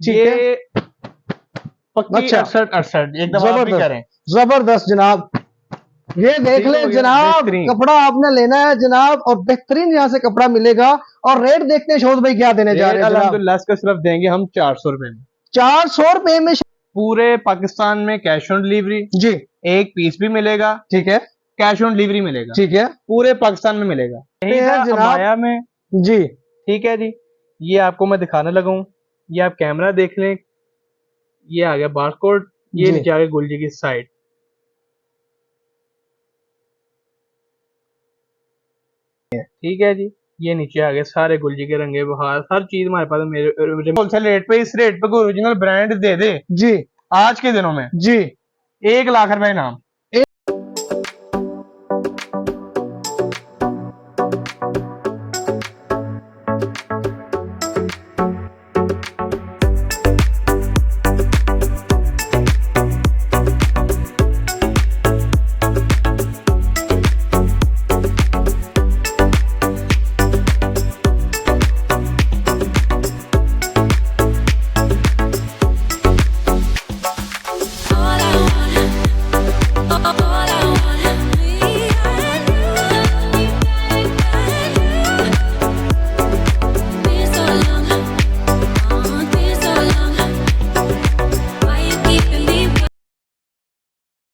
ठीक है। ये पक्की 68 एक दफा आप भी करें। जबरदस्त जनाब, ये देख ले जनाब, कपड़ा आपने लेना है जनाब और बेहतरीन यहाँ से कपड़ा मिलेगा। और रेट देखते हैं शोध भाई क्या देने जा रहे हैं। अल्हम्दुलिल्लाह इसका सिर्फ देंगे हम 400 रुपए में। 400 रुपए में पूरे पाकिस्तान में कैश ऑन डिलीवरी जी। एक पीस भी मिलेगा, ठीक है, कैश ऑन डिलीवरी मिलेगा, ठीक है, पूरे पाकिस्तान में मिलेगा। यही था अबाया में जी। ठीक है जी, ये आपको मैं दिखाने लगा हूँ। ये आप कैमरा देख लें, ये आ गया बारकोड, ये नीचे आ गया गुलजी की साइड। ठीक है जी, ये नीचे आ गए सारे गुलजी के रंगे बहार, हर चीज हमारे पास मेरे होलसेल रेट पे। इस रेट पे कोई ओरिजिनल ब्रांड दे दे जी आज के दिनों में जी 1 लाख रुपए इनाम।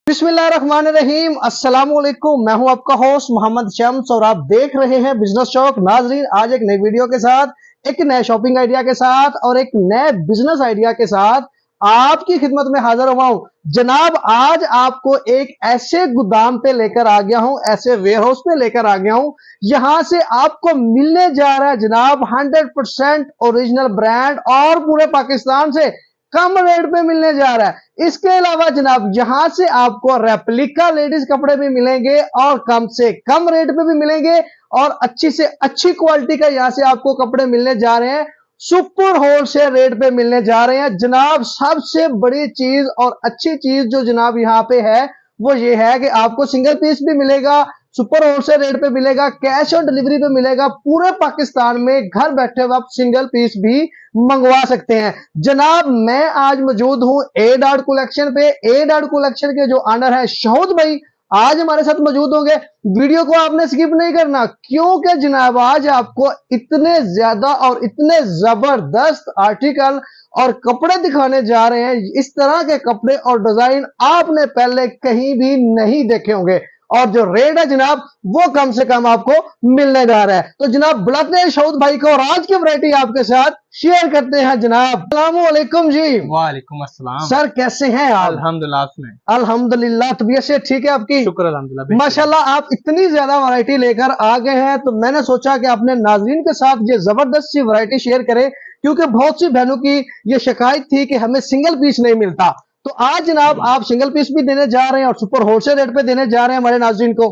बिस्मिल्लाहिर्रहमानिर्रहीम, अस्सलाम वालेकुम। मैं हूं आपका होस्ट मोहम्मद शम्स और आप देख रहे हैं बिजनेस चौक। नाजरीन, आज एक नई वीडियो के साथ, एक नए शॉपिंग आइडिया के साथ और एक नए बिजनेस आइडिया के साथ आपकी खिदमत में हाजिर हुआ हूं जनाब। आज आपको एक ऐसे गोदाम पे लेकर आ गया हूं, ऐसे वेयरहाउस पे लेकर आ गया हूं, यहां से आपको मिलने जा रहा है जनाब 100% ओरिजिनल ब्रांड और पूरे पाकिस्तान से कम रेट पे मिलने जा रहा है। इसके अलावा जनाब यहां से आपको रेप्लिका लेडीज कपड़े भी मिलेंगे और कम से कम रेट पे भी मिलेंगे और अच्छी से अच्छी क्वालिटी का यहां से आपको कपड़े मिलने जा रहे हैं। सुपर होलसेल रेट पे मिलने जा रहे हैं जनाब। सबसे बड़ी चीज और अच्छी चीज जो जनाब यहाँ पे है वो ये है कि आपको सिंगल पीस भी मिलेगा, सुपर होलसेल रेट पे मिलेगा, कैश ऑन डिलीवरी पे मिलेगा। पूरे पाकिस्तान में घर बैठे हुए आप सिंगल पीस भी मंगवा सकते हैं जनाब। मैं आज मौजूद हूं ए डॉट कलेक्शन पे। ए डॉट कलेक्शन के जो ऑनर है शौद भाई आज हमारे साथ मौजूद होंगे। वीडियो को आपने स्किप नहीं करना क्योंकि जनाब आज आपको इतने ज्यादा और इतने जबरदस्त आर्टिकल और कपड़े दिखाने जा रहे हैं। इस तरह के कपड़े और डिजाइन आपने पहले कहीं भी नहीं देखे होंगे और जो रेट है जनाब वो कम से कम आपको मिलने जा रहा है। तो जनाब बुलाते हैं शौद भाई को और आज की वैरायटी आपके साथ शेयर करते हैं जनाब। अस्सलाम वालेकुम जी। वालेकुम अस्सलाम सर, कैसे हैं आप? अल्हम्दुलिल्लाह। अल्हम्दुलिल्लाह, तबीयत से ठीक है आपकी? शुक्र अल्हम्दुलिल्लाह। माशाल्लाह, आप इतनी ज्यादा वैरायटी लेकर आ गए हैं तो मैंने सोचा कि अपने नाजरीन के साथ ये जबरदस्त सी वैरायटी शेयर करें क्योंकि बहुत सी बहनों की ये शिकायत थी कि हमें सिंगल पीस नहीं मिलता। तो आज जनाब आप सिंगल पीस भी देने जा रहे हैं और सुपर होलसेल रेट पे देने जा रहे हैं हमारे नाज़रीन को।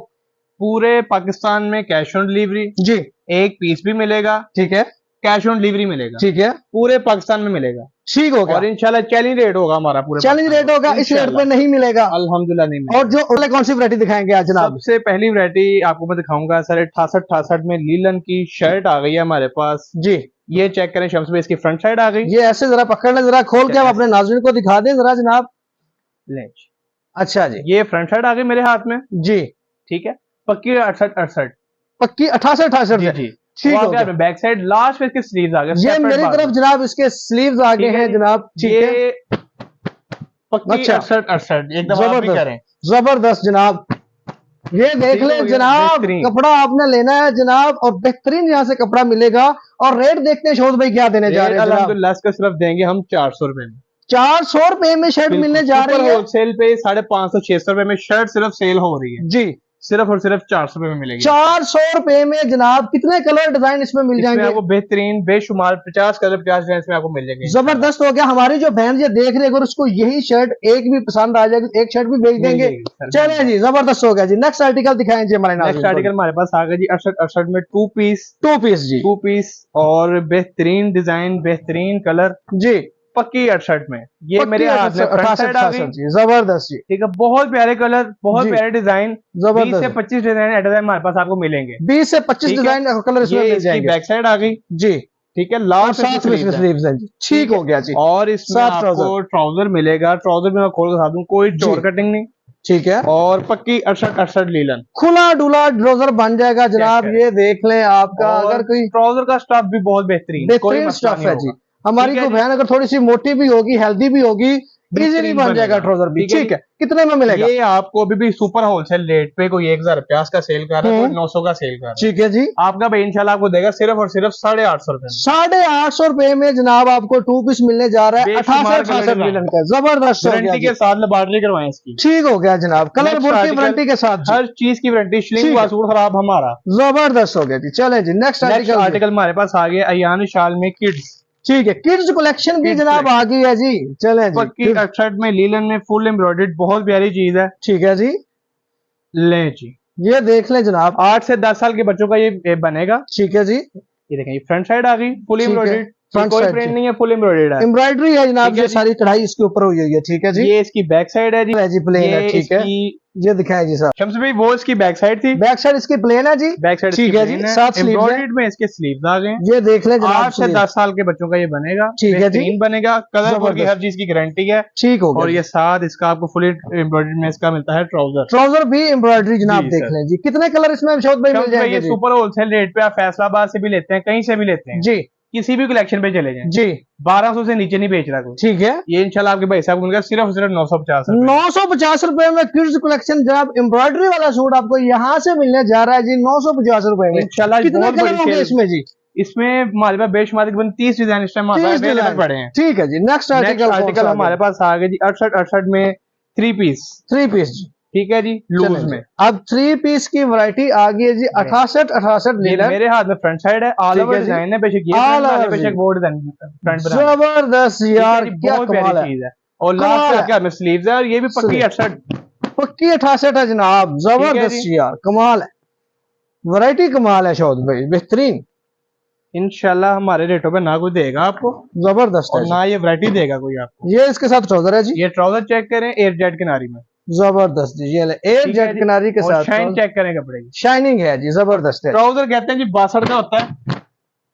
पूरे पाकिस्तान में कैश ऑन डिलीवरी जी। एक पीस भी मिलेगा, ठीक है, कैश ऑन डिलीवरी मिलेगा, ठीक है, पूरे पाकिस्तान में मिलेगा। ठीक होगा और इंशाल्लाह चैलेंज रेट होगा हमारा, पूरे चैलेंज रेट होगा। इस रेट पे नहीं मिलेगा अल्हम्दुलिल्लाह, नहीं मिलेगा। और जो अगले कौन सी वैरायटी दिखाएंगे आज जनाब? सबसे पहली वैरायटी आपको मैं दिखाऊंगा सर 68 में लीलन की शर्ट आ गई है हमारे पास जी। ये चेक करें शम्स भाई, इसकी फ्रंट साइड आ गई। ये ऐसे जरा पकड़ लें, जरा खोल के आप अपने नाज़रीन को दिखा दें जरा जनाब। अच्छा जी, ये फ्रंट साइड आ गई मेरे हाथ में जी। ठीक है, पक्की 68 पक्की 68 जी जी। ठीक हो गया। बैक साइड लास्ट में इसके स्लीव्स आ गए। ये मेरी तरफ जनाब इसके स्लीव्स आ गए हैं जनाब। ठीक है, पक्की 68 एक दफा आप भी करें। जबरदस्त जनाब, ये देख ले जनाब, कपड़ा आपने लेना है जनाब और बेहतरीन यहाँ से कपड़ा मिलेगा। और रेट देखते हैं शौद भाई क्या देने जा रहे हैं। अल्हम्दुलिल्लाह इसका सिर्फ देंगे हम 400 रुपए में। 400 रुपए में शर्ट मिलने जा रही है। होलसेल पे 550-600 रुपए में शर्ट सिर्फ सेल हो रही है जी। सिर्फ और सिर्फ 400 रुपए में मिलेगी। 400 रुपए में जनाब कितने कलर डिजाइन इसमें मिल जाएंगे? आपको बेहतरीन बेशुमार 50 कलर 50 डिजाइन इसमें आपको मिल जाएंगे। जबरदस्त हो गया। हमारी जो बहन ये देख रही है अगर उसको यही शर्ट एक भी पसंद आ जाएगी एक शर्ट भी बेच देंगे। चले जी, जबरदस्त हो गया जी। नेक्स्ट आर्टिकल दिखाएं जी हमारे। नेक्स्ट आर्टिकल हमारे पास आ गया जी 68 में टू पीस जी, 2 पीस और बेहतरीन डिजाइन बेहतरीन कलर जी। पक्की 68 में ये मेरे हाथ में फ्रंट साइड आ गई। जबरदस्त जी, ठीक है, बहुत प्यारे कलर, बहुत प्यारे डिजाइन। 20 से 25 डिजाइन हमारे पास आपको मिलेंगे। 20 से 25 डिजाइन कलर इसमें मिल जाएंगे। बैक साइड आ गई जी। ठीक है, और लास्ट 7 पीस की स्लीव्स है जी, ठीक हो गया जी। और इसमें 7 आपको ट्राउजर मिलेगा। ट्राउजर में मैं खोल के दिखा दूं, कोई चोर कटिंग नहीं, ठीक है, और पक्की 68 लीलन, खुला डुला ट्राउजर बन जाएगा जनाब। Check है। ये देख लें आपका, और अगर कोई ट्राउजर का स्टफ भी बहुत बेहतरीन, कोई बेहतरीन मसला स्टफ नहीं है जी। होगा। हमारी ठीक है को जी। बहन अगर थोड़ी सी मोटी भी होगी, हेल्दी भी होगी, इजीली बेहतरीन बन जाएगा बनेगा। ट्राउजर भी, ठीक है ठीक जी। है। कितने में मिलेगा? ये आपको अभी भी सुपर होलसेल रेट पे कोई 1050 का सेल कर रहा है, कोई 900 का सेल कर रहा है। ठीक है जी। आपका भाई इंशाल्लाह आपको देगा सिर्फ और सिर्फ 850 रुपए में। 850 रुपए में जनाब आपको 2 पीस मिलने जा रहा है, बेशुमार 68 कलर लीलन का, जबरदस्त हो गया गारंटी जी। के साथ लैबोरेटरी करवाएं इसकी। ठीक हो गया जनाब, कलर Next बोर्ड की article, वारंटी के साथ जी। हर चीज की वारंटी, ठीक श्लिंग है। वासूर खराब हमारा। जबरदस्त हो गया जी। चले जी, नेक्स्ट नेक्स्ट आर्टिकल। आर्टिकल हमारे पास आ गया अयान शाल में किड्स, ठीक है, किड्स कलेक्शन भी Kids जनाब आ गई है जी। चले जी, पक्की kids- 68 में लीलन में फुल एम्ब्रॉयडर्ड, बहुत प्यारी चीज है। ठीक है जी। लें जी, ये देख लें जनाब, 8 से 10 साल के बच्चों का ये बनेगा। ठीक है जी। ये देखें, ये फ्रंट साइड आ गई फुल ठीक है, एम्ब्रॉयडर्ड, front कोई side प्रिंट जी। नहीं है, फुल एम्ब्रॉयडर्ड है। एम्ब्रॉयडरी है जनाब, ठीक है ये जी। सारी कढ़ाई इसके ऊपर हुई हुई है, ठीक है जी। ये इसकी बैक साइड है जी, है जी, प्लेन है, ये ठीक है। इसकी ये दिखाएं जी साहब, शम्स भाई वो इसकी बैक साइड थी, बैक साइड इसकी प्लेन है जी। बैक साइड ठीक है जी, 7 स्लीव्स है। एम्ब्रॉयडर्ड में इसके स्लीव्स आ गए। ये देख लें जनाब, 8 से 10 साल के बच्चों का ये बनेगा, ठीक है जी। बेहतरीन बनेगा, कलर बोर्ड की जबरदस्त। हर चीज की गारंटी है। ठीक हो गया और जी। ये साथ इसका आपको फुल एम्ब्रॉयडर्ड में इसका मिलता है ट्राउजर। ट्राउजर भी एम्ब्रॉयडरी जनाब, जी, देख सर। लें जी। कितने कलर इसमें शौद भाई मिल शम्स भाई जाएंगे ये जी? सुपर होलसेल रेट पे आप फैसलाबाद से भी लेते हैं, कहीं से भी लेते हैं, जी किसी भी कलेक्शन पे चले जाएं, जी, 1200 से नीचे नहीं बेच रहा कोई। ठीक है। ये इंशाल्लाह आपके भाई साहब को मिलेगा सिर्फ और सिर्फ 950 रुपए। 950 रुपए में किड्स कलेक्शन जनाब, एम्ब्रॉयडरी वाला सूट आपको यहाँ से मिलने जा रहा है जी, 950 रुपए में। इंशाल्लाह कितने बहुत कलर बड़ी होंगे सेल। इसमें जी? इसमें हमारे पास बेशुमार तकरीबन 30 डिजाइन इस टाइम 30 अवेलेबल डिजाइन पड़े हैं। ठीक है जी। नेक्स्ट नेक्स्ट आर्टिकल आर्टिकल हमारे पास आ गए जी 68 में 3 पीस, 3 पीस जी, ठीक है जी, लूज चलें जी। में। अब 3 पीस की वैरायटी आ गई है जी, 68 ये लीलन, मेरे हाथ में फ्रंट साइड है, ऑल ठीक ओवर है जी। डिजाइन है, बेशक ये All फ्रंट बना over ले, बेशक जी। वो डिजाइन फ्रंट बना ले। जबरदस्त यार, ठीक है जी, क्या बहुत कमाल प्यारी है। चीज है। और कमाल लास्ट है। पे क्या में स्लीव्स है, और ये भी पक्की Sleeve। 68। पक्की 68 है जनाब, जबरदस्त जी। यार, कमाल है, वैरायटी कमाल है शौद भाई, बेहतरीन, इंशाल्लाह हमारे रेटों पे ना कोई देगा आपको, जबरदस्त और है ना ये वैरायटी देगा कोई आपको। जी। ये इसके साथ ट्राउजर है जी, ये ट्राउजर चेक करें एयर जेट किनारी में, जबरदस्त जी। ये ले एयर ठीक है जेट जी। किनारी के और साथ शाइन चेक करें कपड़े की। शाइनिंग है जी, जबरदस्त है, ट्राउजर कहते हैं जी 62 का होता है,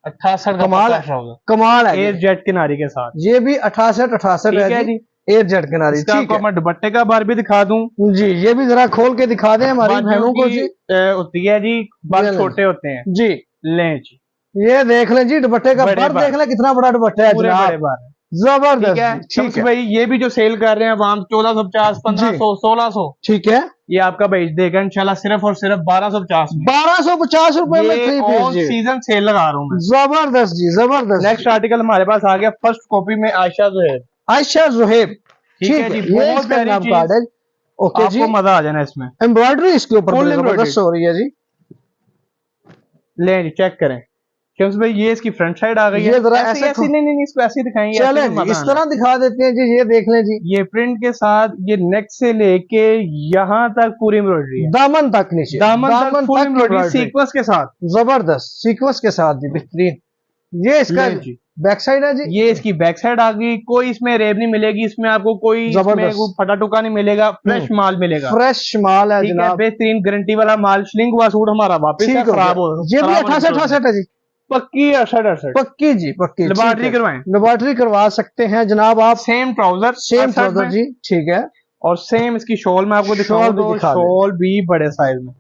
68 का कमाल होता है, है ट्राउजर, कमाल है एयर जी। जेट किनारी के साथ। ये भी 68 ठीक है है जी, जी। एयर जेट किनारी, इसका ठीक आपको है मैं दुपट्टे का बार भी दिखा दूं। जी। ये भी जरा खोल के दिखा दें हमारी बाजुओं बहनों को की, जी। होती है जी, ये बाल ले। छोटे होते हैं, जी, लें जी, ये देख लें जी, दुपट्टे का बड़े बर बार। देख लें, कितना बड़ा दुपट्टा है पूरे बड़े जनाब, बार है। जबरदस्त ठीक है जी, ठीक शम्स है, भाई ये भी जो सेल कर रहे हैं वहां 1450, 1500, 1600, ठीक है। ये आपका भेज देगा इंशाल्लाह सिर्फ और सिर्फ 1250 में। 1250 रुपए में ये 3 पीस ऑन जी, सीजन सेल लगा रहा हूँ मैं। जबरदस्त जी, जबरदस्त। नेक्स्ट आर्टिकल हमारे पास आ गया फर्स्ट कॉपी में आयशा जोहेब, आयशा जोहेब, ठीक है जी, ये बहुत इसका प्यारी नाम चीज, कार्ड है। ओके जी, आपको मजा आ जाना इसमें। एम्ब्रॉयडरी इसके ऊपर Full बड़ी जबरदस्त हो रही है जी। लें जी चेक करें शम्स भाई, ये इसकी फ्रंट साइड आ गई है। ये जरा ऐसी ऐसे ऐसी नहीं इसको ऐसे ही दिखाएंगे, ऐसे चलें में जी, मजा इस आना। तरह दिखा देते हैं जी, ये देख लें जी, ये प्रिंट के साथ ये नेक से लेके यहाँ तक पूरी एम्ब्रॉयडरी है, दामन तक नीचे, दामन तक फुल एम्ब्रॉयडरी embroidery। सीक्वेंस के साथ। जबरदस्त सीक्वेंस के साथ जी, बेहतरीन। ये इसका ले जी। बैक साइड है जी, ये इसकी बैक साइड आ गई, कोई इसमें रेब नहीं मिलेगी, इसमें आपको कोई इसमें जबरदस्त। कोई फटा टुका नहीं मिलेगा, फ्रेश माल मिलेगा, फ्रेश माल है ठीक है, जनाब, बेहतरीन गारंटी वाला माल। श्लिंग हुआ सूट हमारा वापस ठीक है, हो खराब गया। हो, ये भी खराब होने 68 है जी, पक्की 68। पक्की जी, पक्की। लेबॉर्टरी करवाएं, लेबॉर्टरी करवा सकते हैं जनाब आप, सेम ट्राउजर, सेम ट्राउजर जी, ठीक है। और सेम इसकी शॉल में आपको दिखाऊं शॉल भी तो दिखा दें। शॉल भी बड़े साइज में।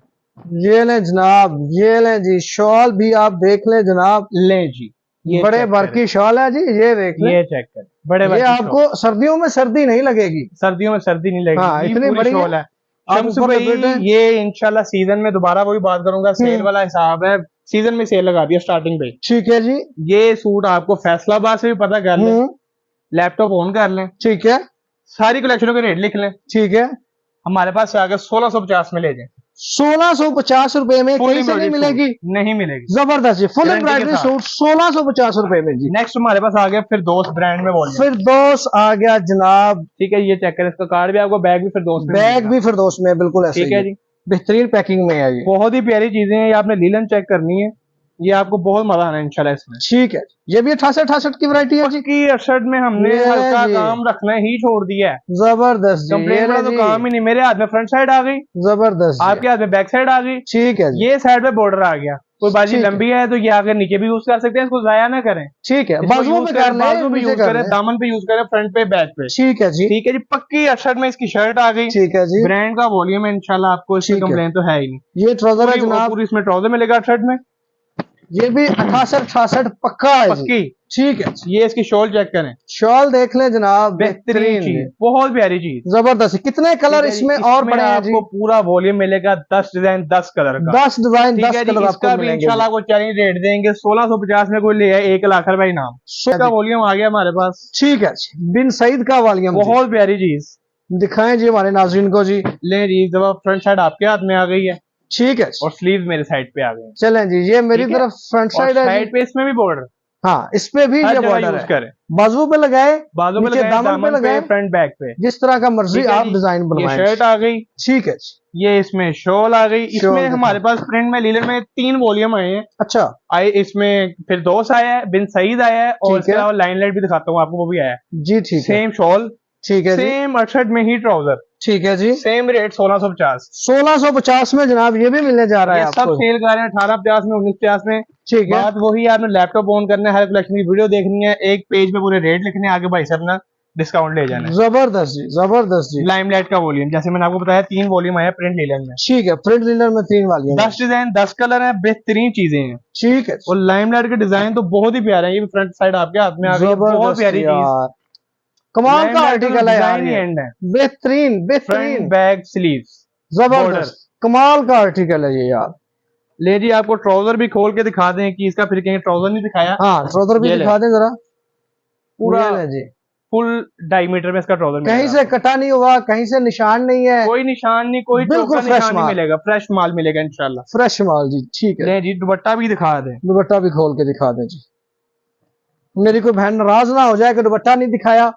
ये लें जनाब, ये लें जी, शॉल भी आप देख लें जनाब, ले जी, ये बड़े check भर करें, की शॉल है जी, ये देख लें। ये चेक कर, बड़े भर ये की आपको सर्दियों में सर्दी नहीं लगेगी, शॉल। सर्दियों में सर्दी नहीं लगेगी, हाँ, ये इतनी पूरी बड़ी शॉल है। आप शम्स ऊपर भाई लपेटें। ये इंशाल्लाह सीजन में दोबारा वही बात करूंगा, सेल वाला हिसाब है, सीजन में सेल लगा दिया स्टार्टिंग पे। ठीक है जी, ये सूट आपको फैसलाबाद से भी पता कर लें, लैपटॉप ऑन कर लें, ठीक है, सारी कलेक्शनों के रेट लिख लें, ठीक है। हमारे पास से आकर 1650 में ले जाए। 1650 रुपए में कहीं से नहीं मिलेगी, नहीं मिलेगी। जबरदस्त जी, फुल Guarantee के एम्ब्रॉयडरी साथ। सूट 1650 रुपए में जी। नेक्स्ट हमारे पास आ गया फिर दोस्त ब्रांड में वॉल्यूम, फिर दोस्त आ गया जनाब, ठीक है, ये चेक करें, इसका कार्ड भी आपको, बैग भी फिर दोस्त में बैग मिलेगा। भी फिर दोस्त में, बिल्कुल ऐसे ठीक ही है है। जी, बेहतरीन पैकिंग में है ये, बहुत ही प्यारी चीजें हैं, ये आपने लीलन चेक करनी है, ये आपको बहुत मजा आना है इंशाल्लाह इसमें। ठीक है। ये भी 68 की वैरायटी है जी, की 68 में हमने ये हल्का जी। काम रखना ही छोड़ दिया है, जबरदस्त जी, कंप्लेन ये वाला ले तो जी, काम ही नहीं। मेरे हाथ में फ्रंट साइड आ गई, जबरदस्त जी। आपके हाथ में बैक साइड आ गई, ठीक है जी, ये साइड पे बॉर्डर आ गया, कोई बाजी ठीक है। लंबी है तो ये आगे नीचे भी यूज कर सकते हैं, इसको जाया ना करें। ठीक है, इसको बाजुओं यूज पे करें, कर ले, बाजू पे नीचे यूज कर करें, ले। दामन पे यूज करें, फ्रंट पे, बैक पे। ठीक है जी, ठीक है जी, पक्की अड़सठ में इसकी शर्ट आ गई। ठीक है जी। ब्रांड का वॉल्यूम है, इंशाल्लाह आपको इसमें ठीक है। कंप्लेन तो है ही नहीं। ये ट्राउजर है पूरी जनाब, पूरी इसमें ट्राउजर मिलेगा 68 में, ये भी 68 पक्का है जी। पक्की। ठीक है, ये इसकी शॉल चेक करें, शॉल देख ले जनाब, बेहतरीन बेहतरीन चीज, जी, बहुत प्यारी चीज। जबरदस्त। कितने कलर ठीक है जी, इसमें और पड़े हैं जी? आपको पूरा वॉल्यूम मिलेगा, 10 डिजाइन 10 कलर का। 10 डिजाइन ठीक 10 है जी, कलर इसका आपको भी मिलेंगे। इंशाल्लाह आपको चैलेंज रेट देंगे 1650 में, कोई ले आए 1 लाख रुपए इनाम। इसका वॉल्यूम आ गया हमारे पास। ठीक है जी, बिन सईद का वॉल्यूम बहुत प्यारी चीज, दिखाएं जी हमारे नाज़रीन को जी। ले जी, जब फ्रंट साइड आपके हाथ में आ गई है ठीक है जी, और स्लीव मेरे साइड पे आ गए हैं। चलें जी, ये मेरी ठीक है? तरफ फ्रंट और साइड है साइड जी। पे इसमें भी बॉर्डर, हाँ, इस पे भी हर ये जगह बॉर्डर यूज है, करें, बाजू पे लगाए, बाजू पे नीचे लगाए, दामन पे दामन पे, लगाए, फ्रंट बैक पे। जिस तरह का मर्जी ठीक है आप जी, डिजाइन ये बनवाएं। शर्ट आ गई, ठीक है जी, ये इसमें शॉल आ गई। शॉल इसमें हमारे पास प्रिंट में लीलन में 3 वॉल्यूम आए हैं। अच्छा आए इसमें फिर दोस्त आया है, बिन सईद आया है, और ठीक इसके है। अलावा लाइन लाइट भी दिखाता हूँ आपको, वो भी आया है। जी, ठीक है, सेम शॉल, ठीक है जी, सेम 68 में ही ट्राउजर, ठीक है जी। Same rate 1650। 1650 में जनाब ये भी मिलने जा रहा है ये सब आपको। सेल कर रहे हैं 1850 में, 1950 में। ठीक है, बात वही है, आपने लैपटॉप ऑन करना है, हर कलेक्शन की वीडियो देखनी है, एक पेज पे पूरे रेट लिखने हैं, आगे भाई से अपना डिस्काउंट ले जाना है। जबरदस्त जी, जबरदस्त जी। लाइमलाइट का वॉल्यूम, जैसे मैंने आपको बताया 3 वॉल्यूम आया प्रिंट लीलन में, ठीक है, प्रिंट लीनर में 3 वाली 10 डिजाइन 10 कलर है, बेहतरीन चीजें हैं। ठीक है, और लाइमलाइट के डिजाइन तो बहुत ही प्यारे हैं। ये भी फ्रंट साइड आपके हाथ में आ गई है, बहुत जबरदस्त प्यारी चीज। यार, कमाल का आर्टिकल है यार, डिजाइन ही ये एंड है, बेहतरीन फ्रंट बेहतरीन, बैक स्लीव्स, जबरदस्त, कमाल का आर्टिकल है ये यार। ले जी, आपको ट्राउजर भी खोल के दिखा दें कि इसका, फिर कहीं ट्राउजर नहीं दिखाया। हाँ, ट्राउजर भी ये ले। दिखा दें जरा, पूरा ये ले जी, फुल डायमीटर में इसका ट्राउजर कहीं मिलेगा। से कटा नहीं हुआ, कहीं से निशान नहीं है, कोई निशान नहीं, कोई बिल्कुल चौका fresh निशान नहीं माल। मिलेगा, फ्रेश माल मिलेगा इंशाल्लाह। फ्रेश माल जी। ठीक है, ले जी, दुपट्टा भी दिखा दें। दुपट्टा भी खोल के दिखा दें जी, मेरी कोई बहन नाराज ना हो जाए कि दुपट्टा नहीं दिखाया,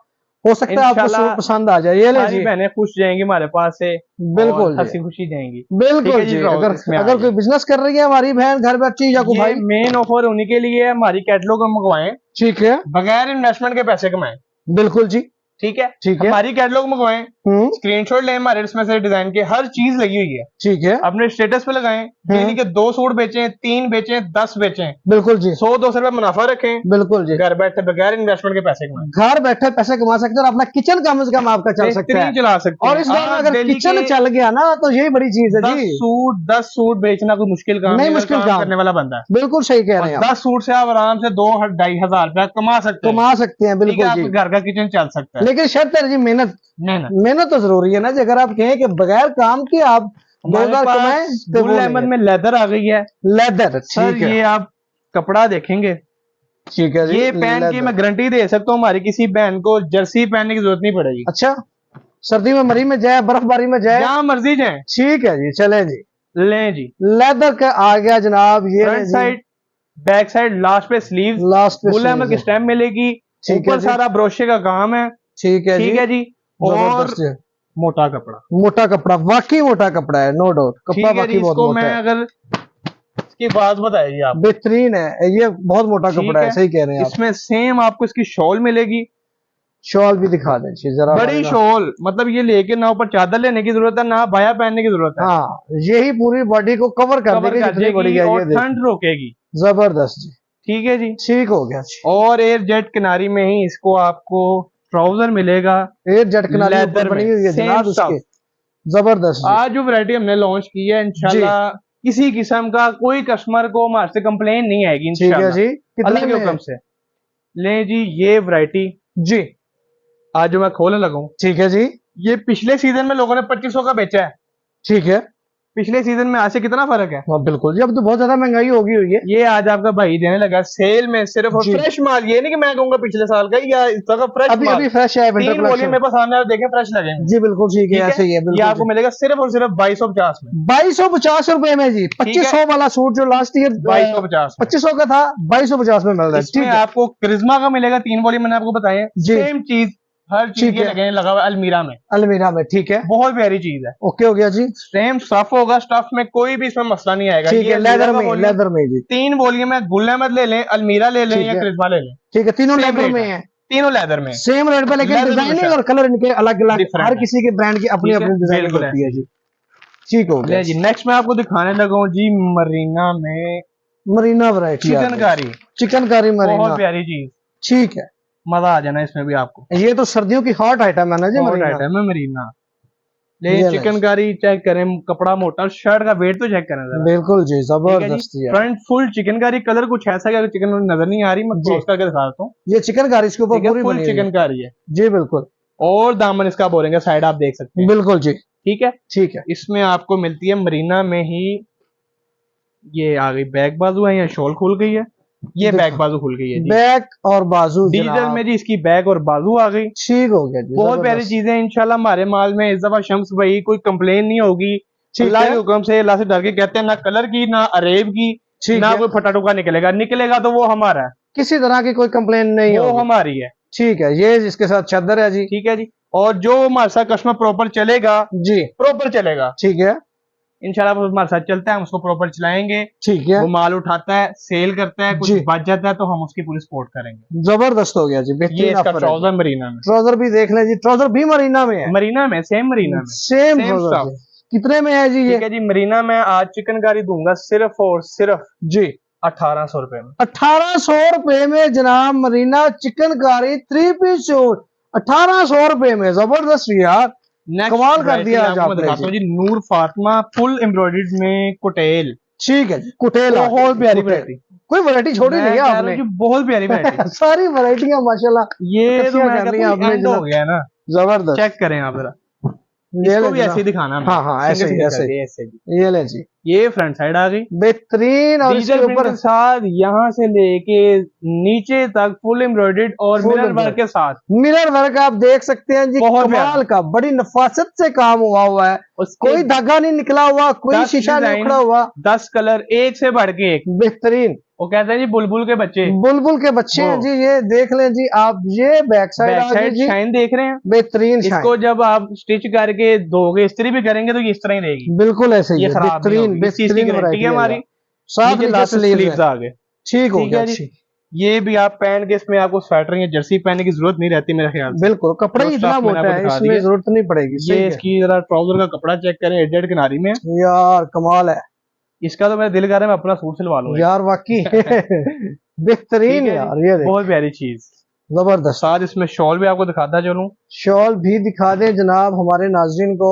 हो सकता है आपको इंशाल्लाह सूट पसंद आ जाए। ये ले सारी जी, बहनें खुश जाएंगी हमारे पास से, बिल्कुल जी। हंसी खुशी जाएंगी। बिल्कुल ठीक है जी, जी, ट्राउजर अगर इसमें आ अगर गए। कोई बिजनेस कर रही है हमारी बहन घर बैठी या कोई ये भाई, मेन ऑफर उन्हीं के लिए है, हमारी कैटलॉग हम मंगवाएं, ठीक है, बगैर इन्वेस्टमेंट के पैसे कमाएं। बिल्कुल जी, ठीक है, ठीक है, हमारी कैटलॉग मंगवाएं, स्क्रीनशॉट लें हमारे इसमें से डिजाइन के, हर चीज लगी हुई है, ठीक है, अपने स्टेटस पे लगाएं, डेली के 2 सूट बेचें, 3 बेचें, 10 बेचें, बिल्कुल जी, 100-200 रुपए मुनाफा रखें, बिल्कुल जी, घर बैठे बगैर इन्वेस्टमेंट के पैसे कमाएं, घर बैठे पैसे कमा सकते हैं और अपना किचन कम से कम आपका चल सकता बेहतरीन है। चला सकते हैं। और इस बार आप अगर डेली किचन के चल गया ना तो यही बड़ी चीज है 10 जी। सूट 10 सूट बेचना कोई मुश्किल काम नहीं, अगर मुश्किल काम काम। करने वाला बंदा है। बिल्कुल सही कह रहे हैं और आप, 10 सूट से आप आराम से 2-2.5 हजार रुपया कमा सकते हैं। कमा सकते हैं, ठीक है, बिल्कुल आपके जी। घर का किचन चल सकता है। लेकिन शर्त है जी मेहनत, मेहनत मेहनत तो जरूरी है ना जी। अगर आप कहें कि बगैर काम के आप 2000 कमाएं तो गुल अहमद में लेदर आ गई है लेदर, सर, ठीक है, ये आप कपड़ा देखेंगे, ठीक है जी, ये पहन के leather। मैं गारंटी दे सकता हूँ हमारी किसी बहन को जर्सी पहनने की जरूरत नहीं पड़ेगी। अच्छा, सर्दी में मरी में जाए, बर्फबारी में जाए, जहाँ मर्जी जाए, ठीक है जी, चले जी, लें जी। लेदर का आ गया जनाब, ये front side, back side, last पे स्लीव, लास्ट पे गुल अहमद की स्टैम्प मिलेगी, ठीक है ऊपर जी। सारा ब्रोशे का काम है। ठीक है ठीक जी, है जी, और जबरदस्त है। मोटा कपड़ा, मोटा कपड़ा, वाकई मोटा कपड़ा है, नो डाउट, ठीक कपड़ा है जी। वाकई बहुत इसको मोटा मैं है, अगर इसकी बात बताइए आप, बेहतरीन है, ये बहुत मोटा ठीक कपड़ा है, है। सही कह रहे हैं आप। इसमें सेम आपको इसकी शॉल मिलेगी, शॉल भी दिखा दें जी जरा, बड़ी शॉल, मतलब ये लेके ना ऊपर चादर लेने की जरूरत है ना बाया पहनने की जरूरत है, हाँ, यही पूरी बॉडी को कवर कर कवर देगी कर जितनी बड़ी देगी है, और ये देखिए, ठंड रोकेगी। जबरदस्त जी, ठीक है जी, ठीक हो गया जी। और एयर जेट किनारी में ही इसको आपको ट्राउजर मिलेगा, एयर जेट किनारी ऊपर लेदर बनी में, हुई है same जनाब stuff। उसके, जबरदस्त जी। आज जो वैरायटी हमने लॉन्च की है, इंशाल्लाह किसी किस्म का कोई कस्टमर को हमारे से कंप्लेन नहीं आएगी ठीक है इंशाल्लाह, जी, अल्लाह कितने के में हुक्म से। ले जी, ये वैरायटी जी, आज जो मैं खोलने लगा हूँ, ठीक है जी, ये पिछले सीजन में लोगों ने 2500 का बेचा है। ठीक है, पिछले सीजन में आज से कितना फर्क है? हाँ बिल्कुल जी, अब तो बहुत ज्यादा महंगाई होगी हुई है। ये आज आपका भाई देने लगा सेल में सिर्फ, और जी। फ्रेश माल, ये नहीं कि मैं कहूंगा पिछले साल का या इस तरह का फ्रेश अभी माल, अभी फ्रेश है, विंटर 3 वॉल्यूम कलेक्शन मेरे पास सामने आप देखें, फ्रेश लगेंगे। जी, बिल्कुल ठीक है, ऐसे ही है, ये बिल्कुल आपको मिलेगा सिर्फ और सिर्फ 2250 में, 2250 रुपए में जी। 2500 वाला सूट जो लास्ट ईयर 2250 में। 2500 का था, 2250 में मिल रहा है, इसमें ठीक है आपको करिश्मा का मिलेगा 3 वॉल्यूम, मैंने आपको बताया, जी। सेम चीज, हर चीज ठीक ये है। लगे लगा हुआ है अलमीरा में, अलमीरा में, ठीक है, बहुत प्यारी चीज है। ओके हो गया जी, सेम स्टफ होगा, स्टफ में कोई भी इसमें मसला नहीं आएगा। ठीक ये है, लेदर अलमीरा का में, volume, लेदर में जी, 3 वॉल्यूम है, गुल अहमद ले लें, अलमीरा ले लें ठीक या है। करिश्मा ले लें, ठीक है, तीनों Same लेदर rate में है। है, तीनों लेदर में। सेम रेट पे, लेकिन Leather डिजाइनिंग में और कलर इनके अलग अलग, Different हर है। किसी के ब्रांड की अपनी ठीक है, अपनी डिजाइनिंग बिल्कुल होती है जी, ठीक हो गया ले जी। नेक्स्ट मैं आपको दिखाने लगा हूँ जी, मरीना में मरीना वैरायटी, चिकनकारी, चिकनकारी बहुत मरीना, प्यारी चीज, ठीक है। मजा आ जाना इसमें भी आपको। ये तो सर्दियों की हॉट आइटम है ना जी, हॉट मरीना। आइटम है मरीना। लेकिन चिकनकारी चेक करें, कपड़ा मोटा, शर्ट का वेट तो चेक करें जरा। बिल्कुल जी, जबरदस्त यार। फ्रंट फुल चिकनकारी, कलर कुछ ऐसा है चिकन नजर नहीं आ रही, मैं क्रॉस करके दिखाता हूँ। ये चिकनकारी इसके ऊपर पूरी फुल चिकनकारी है जी, बिल्कुल। और दामन इसका बोलेंगे साइड आप देख सकते हैं, बिल्कुल जी, ठीक है। ठीक है। इसमें आपको मिलती है मरीना में ही, ये आ गई बैक बाजू है, या शॉल खुल गई है, ये बैक बाजू खुल गई है जी। बैक और बाजू डीजल में जी इसकी बैक और बाजू आ गई, ठीक हो गया जी, बहुत प्यारी चीजें। इंशाल्लाह हमारे माल में इस दफा शम्स भाई कोई कंप्लेन नहीं होगी, अल्लाह के हुक्म से, अल्लाह से डर के कहते हैं, ना कलर की, ना अरेब की, ना कोई फटा टुका निकलेगा, निकलेगा तो वो हमारा है, किसी तरह की कोई कंप्लेन नहीं वो हमारी है, ठीक है। ये जिसके साथ चादर है जी, ठीक है जी। और जो हमारे साथ कस्टमर प्रॉपर चलेगा जी, प्रॉपर चलेगा, ठीक है, इंशाल्लाह वो हमारे साथ चलता है, हम उसको प्रॉपर चलाएंगे, ठीक है। वो माल उठाता है, सेल करता है, कुछ बच जाता है तो हम उसकी पूरी सपोर्ट करेंगे। जबरदस्त हो गया जी, ये इसका ट्राउजर मरीना में, ट्राउजर भी देख लें जी, ट्राउजर भी मरीना में है, मरीना में, सेम मरीना में, सेम ट्राउजर। कितने में है जी ये? ठीक है जी, मरीना में आज चिकनकारी दूंगा सिर्फ और सिर्फ जी 1800 रुपए में। 1800 रुपए में जनाब, मरीना चिकनकारी 3 पीस सूट 1800 रुपए में, जबरदस्त यार, कमाल कर दिया आज आपने। दिखाता हूं जी, नूर फातिमा फुल एम्ब्रॉयडर्ड में कुटेल, ठीक है जी, कुटेल बहुत प्यारी वैरायटी, कोई वैरायटी छोड़ी नहीं है आपने, बहुत प्यारी वैरायटी सारी वैरायटियां माशाल्लाह, ये तो मैं कहता हूं आपने एंड हो गया ना, जबरदस्त। चेक करें आप जरा, इसको भी ऐसे ही दिखाना। हाँ हाँ, ऐसे ही। ये ले जी, ये फ्रंट साइड आ गई बेहतरीन, और इसके ऊपर साथ यहाँ से लेके नीचे तक फुल एम्ब्रॉयडर्ड और मिरर वर्क के साथ, मिरर वर्क आप देख सकते हैं जी, कमाल का, बड़ी नफासत से काम हुआ है, कोई धागा नहीं निकला हुआ, कोई शीशा नहीं उखड़ा हुआ, 10 कलर एक से बढ़ के एक, बेहतरीन। वो कहते हैं जी बुलबुल के बच्चे, बुलबुल के बच्चे हैं जी। ये देख लें जी आप, ये बैक साइड शाइन देख रहे हैं, बेहतरीन। इसको जब आप स्टिच करके दोगे, इस्त्री भी करेंगे तो ये इस तरह ही रहेगी, बिल्कुल ऐसे ही, ये खराब नहीं होगी, बेहतरीन वैरायटी है हमारी। साथ स्लीव्स आ गए, ठीक हो गया जी। ये भी आप पहन के, इसमें आपको स्वेटर या जर्सी पहनने की जरूरत नहीं रहती मेरे ख्याल से, बिल्कुल, कपड़ा ही इतना मोटा है, इसमें जरूरत नहीं पड़ेगी। ये इसकी जरा ट्राउजर का कपड़ा चेक करें, एडेड किनारी में यार, कमाल है, इसका तो मेरा दिल कर रहा है मैं अपना सूट सिलवा लूं यार, वाकई बेहतरीन यार, ये बहुत प्यारी चीज, जबरदस्त। साथ इसमें शॉल भी आपको दिखाता चलूं, शॉल भी दिखा दे जनाब हमारे नाज़रीन को,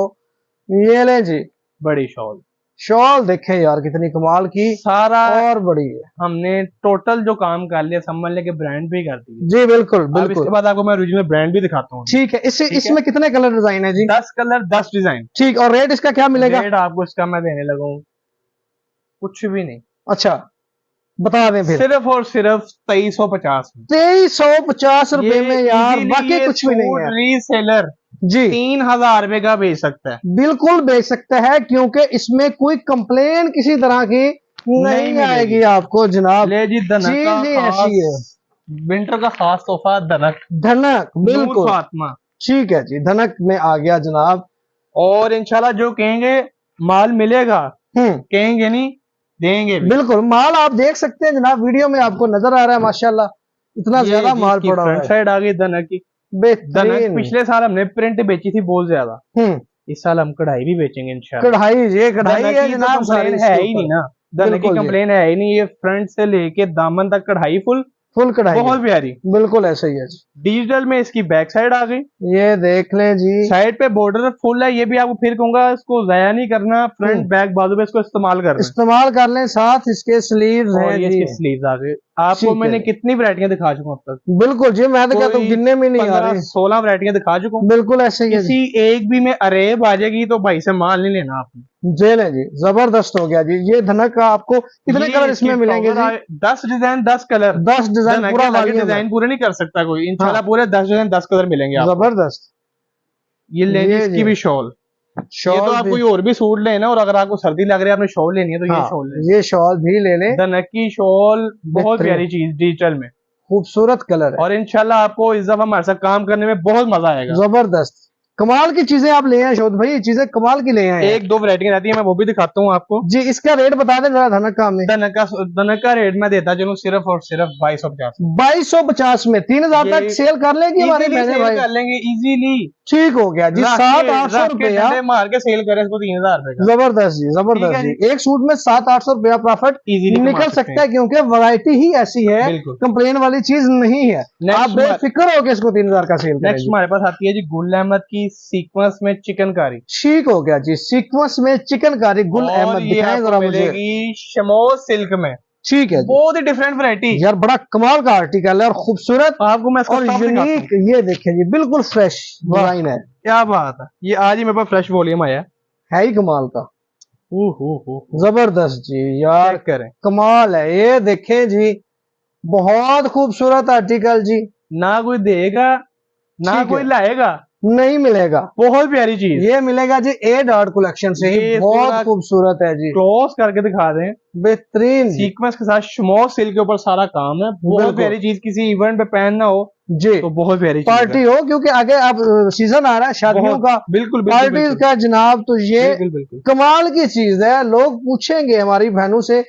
ये ले जी, बड़ी शॉल, शॉल देखें यार, कितनी कमाल की, सारा और बड़ी है। हमने टोटल जो काम कर लिया, समझ ले के ब्रांड भी कर दी जी, बिल्कुल बिल्कुल। इसके बाद आपको मैं ओरिजिनल ब्रांड भी दिखाता हूँ, ठीक है। इसमें कितने कलर डिजाइन है जी? 10 कलर 10 डिजाइन, ठीक। और रेट इसका क्या मिलेगा? रेट आपको इसका मैं देने लगा हूँ कुछ भी नहीं, अच्छा बता दें फिर, सिर्फ और सिर्फ 2350 में, 2350 रुपए में यार, बाकी कुछ भी नहीं है। रीसेलर जी 3000 रुपए का बेच सकता है, बिल्कुल बेच सकता है, क्योंकि इसमें कोई कंप्लेन किसी तरह की नहीं आएगी आपको जनाब। ले जी, धनक ऐसी है, विंटर का खास तोहफा, धनक, धनक, बिल्कुल फातिमा, ठीक है जी, धनक में आ गया जनाब। और इंशाल्लाह जो कहेंगे माल मिलेगा, कहेंगे नहीं देंगे, बिल्कुल। माल आप देख सकते हैं जनाब, वीडियो में आपको नजर आ रहा है, माशाल्लाह इतना ज्यादा माल पड़ा हुआ है। साइड आ गई धनक की, पिछले साल हमने प्रिंट बेची थी बहुत ज्यादा, इस साल हम कढ़ाई भी बेचेंगे इंशाल्लाह। कढ़ाई, ये कढ़ाई है जनाब, है ही नहीं ना, धनक की कंप्लेन है ही नहीं, ये फ्रंट से लेके दामन तक कढ़ाई फुल कढ़ाई, बहुत प्यारी, बिल्कुल ऐसे ही है। डिजिटल में इसकी बैक साइड आ गई, ये देख लें जी, साइड पे बॉर्डर फुल है, ये भी आपको फिर कहूंगा इसको जाया नहीं करना, फ्रंट बैक बाजू पे इसको इस्तेमाल कर लें। साथ इसके स्लीव्स हैं जी, इसके स्लीव्स आ गए। आपको मैंने कितनी वैरायटियां दिखा चुका हूं अब तक? बिल्कुल जी, मैं तो कहता हूं गिनने में नहीं आ रही, 16 वैरायटियां दिखा चुका हूं, बिल्कुल ऐसे ही। किसी एक भी में अरेब आ जाएगी तो भाई से माल नहीं लेना आपने, जेल है जी, जबरदस्त हो गया जी। ये धनक का आपको कितने कलर इसमें मिलेंगे जी? 10 डिजाइन 10 कलर, 10 डिजाइन, पूरा डिजाइन पूरे नहीं कर सकता कोई, इंशाल्लाह पूरे 10 डिजाइन 10 कलर मिलेंगे आपको, जबरदस्त। ये लेनी इसकी भी शॉल, ये तो आप कोई और भी सूट लेना, और अगर आपको सर्दी लग रही है आपने शॉल लेनी है तो ये शॉल लें, ये शॉल भी ले लें। धनक की शॉल बहुत प्यारी चीज, डिजिटल में खूबसूरत कलर है, और इंशाल्लाह आपको इस दफा हमारे साथ काम करने में बहुत मजा आएगा, जबरदस्त कमाल की चीजें आप ले आए शोध भाई, ये चीजें कमाल की ले आए। एक दो वैरायटी रहती है, मैं वो भी दिखाता हूँ आपको जी। इसका रेट बता दें जरा, धनक का हमें। धनक का रेट मैं देता चलूँ सिर्फ और सिर्फ 2250 में 3000 तक सेल कर लेंगे हमारे भाई, कर लेंगे इजीली। ठीक हो गया जी। 700-800 रुपया मार के सेल करें इसको 3000 रुपए का। जबरदस्त जी, जबरदस्त जी। एक सूट में 700-800 रुपया प्रॉफिट निकल सकता है, क्योंकि वैरायटी ही ऐसी है, कंप्लेन वाली चीज नहीं है। आप बेफिक्र हो के इसको 3000 का सेल करें। नेक्स्ट हमारे पास आती है जी गुल अहमद की सीक्वेंस में चिकनकारी। ठीक हो गया जी, सीक्वेंस में चिकनकारी गुल अहमद, दिखाएं जरा मुझे। शमोज सिल्क में, ठीक है, बहुत ही डिफरेंट वैरायटी यार, बड़ा कमाल का आर्टिकल है और खूबसूरत आपको मैं और यूनिक। ये देखें जी, बिल्कुल फ्रेश डिजाइन है। क्या बात है, ये आज ही मेरे पास फ्रेश वॉल्यूम आया है ही कमाल का। जबरदस्त जी यार, करें कमाल है। ये देखें जी, बहुत खूबसूरत आर्टिकल जी। ना कोई देगा ना कोई लाएगा, नहीं मिलेगा। बहुत प्यारी चीज ये मिलेगा जी ए डॉट कलेक्शन से ही। बहुत खूबसूरत है जी, क्लोज करके दिखा दें, बेहतरीन सीक्वेंस के साथ स्मॉल सिल्क के ऊपर सारा काम है। बहुत प्यारी चीज, किसी इवेंट पे पहनना हो जी तो बहुत प्यारी पार्टी हो, क्योंकि आगे अब सीजन आ रहा है शादियों का, बिल्कुल पार्टी का जनाब। तो ये बिल्कुल कमाल की चीज है। लोग पूछेंगे, हमारी बहनों से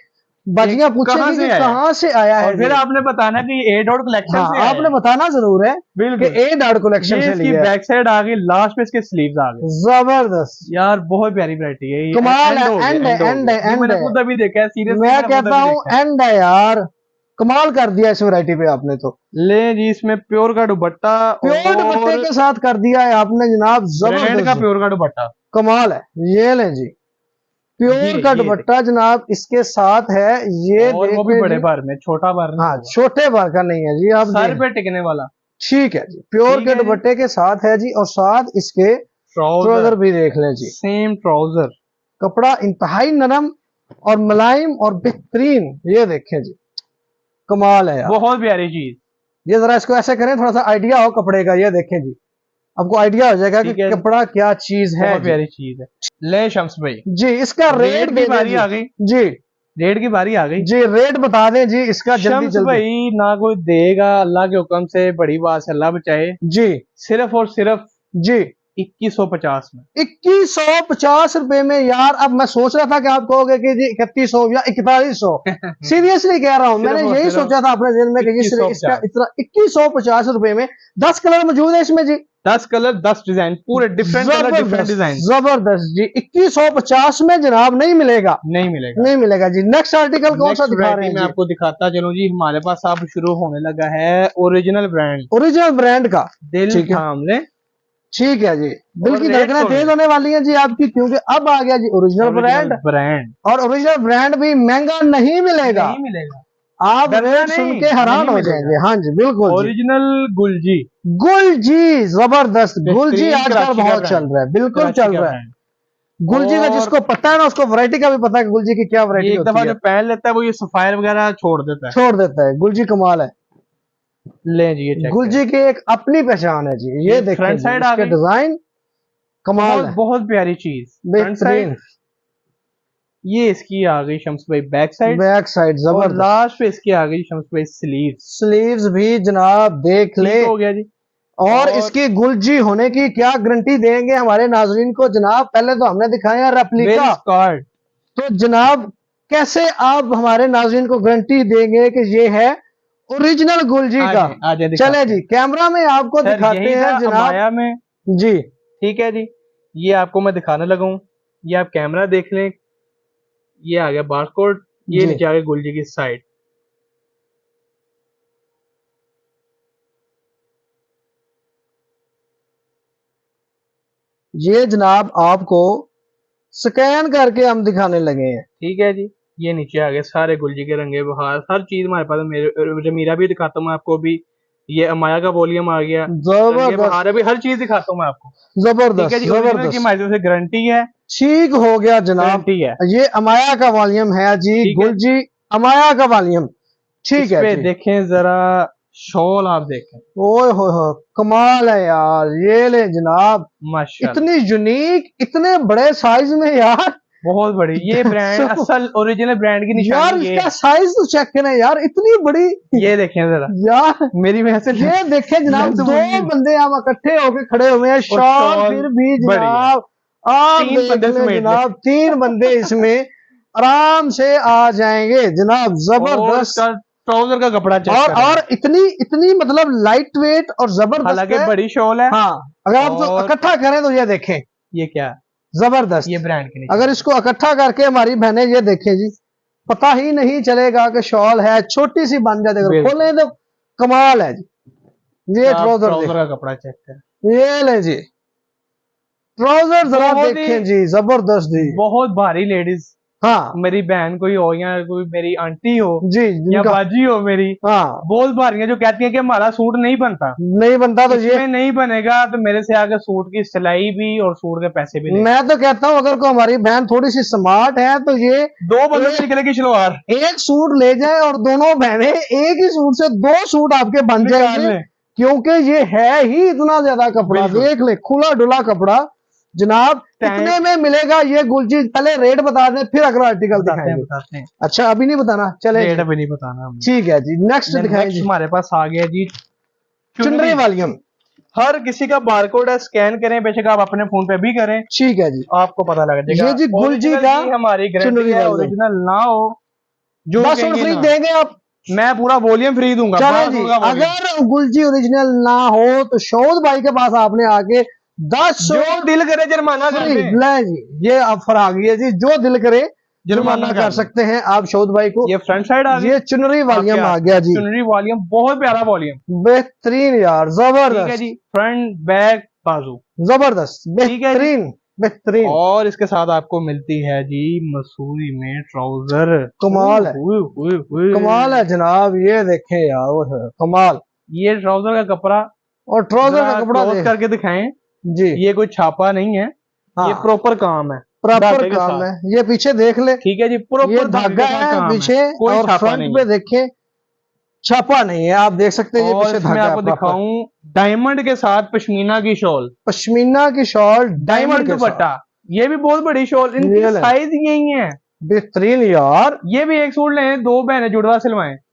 बाजियां पूछेंगी कि कहाँ से आया है, फिर आपने बताना कि ए डॉट कलेक्शन से आया। आपने बताना जरूर है कि ए डॉट कलेक्शन से लिया है। बैक साइड आ गई, लास्ट में इसके स्लीव्स आ गए। जबरदस्त यार, बहुत प्यारी वैरायटी है, कमाल है। एंड है, मैंने खुद अभी देखा है, सीरियसली मैं कहता हूँ एंड है यार, कमाल कर दिया इस वैरायटी पे आपने। तो ले जी, इसमें प्योर का दुपट्टा, प्योर दुपट्टे के साथ कर दिया है आपने जनाब। जबरदस्त का प्योर का दुपट्टा, कमाल है। ये ले जी, प्योर का दुपट्टा जनाब इसके साथ है। ये और वो भी बड़े बार में, छोटा बार नहीं। हाँ, छोटे बार का नहीं है जी, आप सर पे टिकने वाला। ठीक है जी, प्योर के दुपट्टे के साथ है जी, और साथ इसके ट्राउजर भी देख लें जी। सेम ट्राउजर, कपड़ा इंतहाई नरम और मुलायम और बेहतरीन। ये देखें जी, कमाल है यार, बहुत प्यारी चीज। ये जरा इसको ऐसे करें, थोड़ा सा आइडिया हो कपड़े का। ये देखें जी, आपको आइडिया हो जाएगा कि कपड़ा क्या चीज है। बहुत प्यारी चीज है। ले शम्स भाई जी, इसका रेट की बारी आ गई जी, रेट की बारी आ गई जी। रेट बता दें जी इसका जल्दी जल्दी। भाई, ना कोई देगा, अल्लाह के हुक्म से, बड़ी बात से अल्लाह बचाए जी। सिर्फ और सिर्फ जी 2150 में, 2150 रुपए में। यार, अब मैं सोच रहा था कि आप कहोगे कि जी 3100 या 4100। सीरियसली कह रहा हूँ, मैंने यही सोचा था अपने दिन में कि इसका इतना 2150 रुपए में 10 कलर मौजूद है इसमें जी। 10 कलर 10 डिजाइन, पूरे डिफरेंट कलर, डिफरेंट डिजाइन। जबरदस्त जी, 2150 में जनाब नहीं मिलेगा, नहीं मिलेगा जी। नेक्स्ट आर्टिकल कौन सा दिखा रहे हैं? मैं आपको दिखाता चलूं जी। हमारे पास अब शुरू होने लगा है ओरिजिनल ब्रांड का। दिल थाम ले, ठीक है जी। दिल की धड़कनें तेज होने वाली हैं जी आपकी, क्योंकि अब आ गया जी ओरिजिनल ब्रांड। और ओरिजिनल ब्रांड भी महंगा नहीं मिलेगा, आप रेट सुन के हैरान हो जाएंगे। हाँ जी, बिल्कुल। ओरिजिनल गुलजी, जबरदस्त गुलजी आजकल बहुत चल रहा है, बिल्कुल चल रहा है। गुलजी का जिसको पता है ना, उसको वैरायटी का भी पता है कि गुलजी की क्या वैरायटी होती है। एक दफा जो पहन लेता है वो ये सफायर वगैरह छोड़ देता है। गुलजी कमाल है। ले जी, ये गुलजी की एक अपनी पहचान है जी। ये देखिए, फ्रंट साइड इसके डिजाइन कमाल है, बहुत प्यारी चीज, बेहतरीन। ये इसकी आ गई शम्स भाई बैक साइड, जबरदस्त। लास्ट पे इसकी आ गई शम्स भाई स्लीव्स भी जनाब देख ले, हो गया जी। और इसकी गुलजी होने की क्या गारंटी देंगे हमारे नाजरीन को जनाब? पहले तो हमने दिखाया रेप्लिका कार्ड, तो जनाब कैसे आप हमारे नाजरीन को गारंटी देंगे कि ये है ओरिजिनल गुलजी का? चले जी, कैमरा में आपको दिखाते हैं जनाब में जी। ठीक है जी, ये आपको मैं दिखाने लगा हूँ, ये आप कैमरा देख लें। ये आ गया बारकोड, ये नीचे आ गया गुलजी की साइड। ये जनाब आपको स्कैन करके हम दिखाने लगे हैं। ठीक है जी, ये नीचे आ गए सारे गुलजी के रंगे बहार, हर चीज हमारे पास। मेरे मीरा भी दिखाता हूँ मैं आपको भी। ये अमाया का वॉल्यूम आ गया, बहार भी, हर चीज दिखाता हूँ मैं आपको। जबरदस्त, जबरदस्त की हमारी तरफ से गारंटी है। ठीक हो गया जनाब, है। ये अमाया का वॉल्यूम है जी, गुलजी अमाया का वॉल्यूम। ठीक है, देखें जरा शॉल, आप देखें, ओए हो कमाल है यार। ये ले जनाब, माशाल्लाह, इतनी यूनिक, इतने बड़े साइज में यार, बहुत बड़ी। ये ब्रांड असल ओरिजिनल ब्रांड की निशानी है। इसका साइज तो चेक करें यार, इतनी बड़ी। ये देखें जरा यार, मेरी वजह से। ये देखें जनाब, दो बंदे हम इकट्ठे होके खड़े हुए हैं, शॉल फिर भी जनाब आप जनाब 3 बंदे इसमें आराम से आ जाएंगे जनाब। जबरदस्त ट्राउजर का कपड़ा और इतनी मतलब लाइट वेट और जबरदस्त, हालांकि बड़ी शॉल है। हाँ, अगर आप तो इकट्ठा करें तो ये देखें, ये क्या जबरदस्त, ये ब्रांड के। अगर इसको इकट्ठा करके हमारी बहनें ये देखें जी, पता ही नहीं चलेगा कि शॉल है, छोटी सी बन जाती है, खोलें तो कमाल है जी। ये ट्राउजर का कपड़ा चेक कर, ये ले जी ट्राउजर जरा देखें जी, जबरदस्त जी, बहुत भारी लेडीज, हाँ मेरी बहन कोई हो या कोई मेरी आंटी हो जी, या बाजी हो मेरी, हाँ बहुत भारी है, जो कहती है कि हमारा सूट नहीं बनता तो ये नहीं बनेगा, तो मेरे से आगे सूट की सिलाई भी और सूट के पैसे भी। मैं तो कहता हूँ अगर को हमारी बहन थोड़ी सी स्मार्ट है तो ये 2 बंदों से निकलेगी शलवार, एक सूट ले जाए और दोनों बहनें एक ही सूट से 2 सूट आपके बन जाएंगे, क्योंकि ये है ही इतना ज्यादा कपड़ा। देख ले, खुला डुला कपड़ा जनाब, कितने में मिलेगा ये गुलजी? पहले रेट बता दें, फिर अगला आर्टिकल बताते हैं। अच्छा अभी नहीं बताना, चले रेट अभी नहीं बताना, ठीक है जी। नेक्स्ट दिखाएं। हमारे पास आ गया जी चुनरी वालियम, हर किसी का बारकोड है, स्कैन करें, बेशक आप अपने फोन पे भी करें, ठीक है जी, आपको पता लग जाएगा। ये जी गुलजी का हमारी गारंटी है, ओरिजिनल ना हो जो फ्री देंगे आप, मैं पूरा वॉल्यूम फ्री दूंगा। चलें जी, अगर गुलजी ओरिजिनल ना हो तो शौद भाई के पास आपने आके 10 जो दिल करे जुर्माना कर जी, ये ऑफर आ गई है जी, जो दिल करे जुर्माना कर सकते हैं आप शौद भाई को। ये फ्रंट साइड आ गई, ये चुनरी वॉल्यूम आ गया जी, चुनरी वॉल्यूम बहुत प्यारा वॉल्यूम, बेहतरीन यार, जबरदस्त है जी, फ्रंट बैक बाजू जबरदस्त, बेहतरीन बेहतरीन। और इसके साथ आपको मिलती है जी मसूरी में ट्राउजर, कमाल है, कमाल है जनाब, ये देखें यार, वो है कमाल, ये ट्राउजर का कपड़ा, और ट्राउजर का कपड़ा करके दिखाएं जी, ये कोई छापा नहीं है, हाँ, ये प्रॉपर काम है, प्रॉपर काम है, ये पीछे देख ले, ठीक है जी, प्रॉपर धागा है पीछे, और फ्रंट पे देखे छापा नहीं है, आप देख सकते हैं। ये पीछे धागा, आपको दिखाऊं डायमंड के साथ पश्मीना की शॉल, पश्मीना की शॉल, डायमंड दुपट्टा, ये भी बहुत बड़ी शॉल, इनकी साइज यही है, बेहतरीन यार। ये भी एक सूट लें, 2 बहनें जुड़वा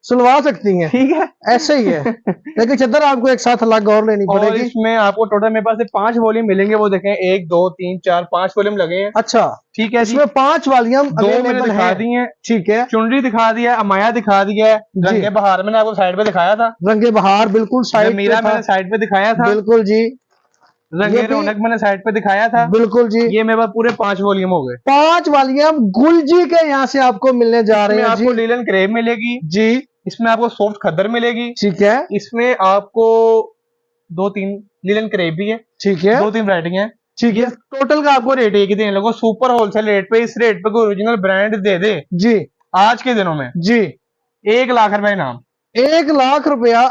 सिलवा सकती हैं, ठीक है, ऐसे ही है। लेकिन चद्दर आपको एक साथ अलग और लेनी पड़ेगी। इसमें आपको टोटल मेरे पास 5 वॉल्यूम मिलेंगे, वो देखें 1 2 3 4 5 वॉल्यूम लगे हैं। अच्छा ठीक है, इसमें 5 वॉल्यूम 2 मैंने दिखा दी है, ठीक है, चुनरी दिखा दिया, अमाया दिखा दिया है, रंगे बहार मैंने आपको साइड पे दिखाया था, रंगे बहार बिल्कुल साइड मीरा मैंने साइड पे दिखाया था, बिल्कुल जी, रंगे रौनक मैंने साइड पे दिखाया था, बिल्कुल जी। ये मेरे पास पूरे 5 वॉल्यूम हो गए, 5 वॉल्यूम गुलजी के यहाँ से आपको मिलने जा रहे हैं। आपको लीलन क्रेप मिलेगी जी, इसमें आपको सॉफ्ट खद्दर मिलेगी, ठीक है, इसमें आपको 2-3 लीलन क्रेप भी है, ठीक है, 2-3 वैरायटी है, ठीक है। टोटल का आपको रेट एक ही देने लगो, सुपर होलसेल रेट पे, इस रेट पे कोई ओरिजिनल ब्रांड दे दे जी आज के दिनों में जी 1 लाख रुपए इनाम, 1 लाख रुपया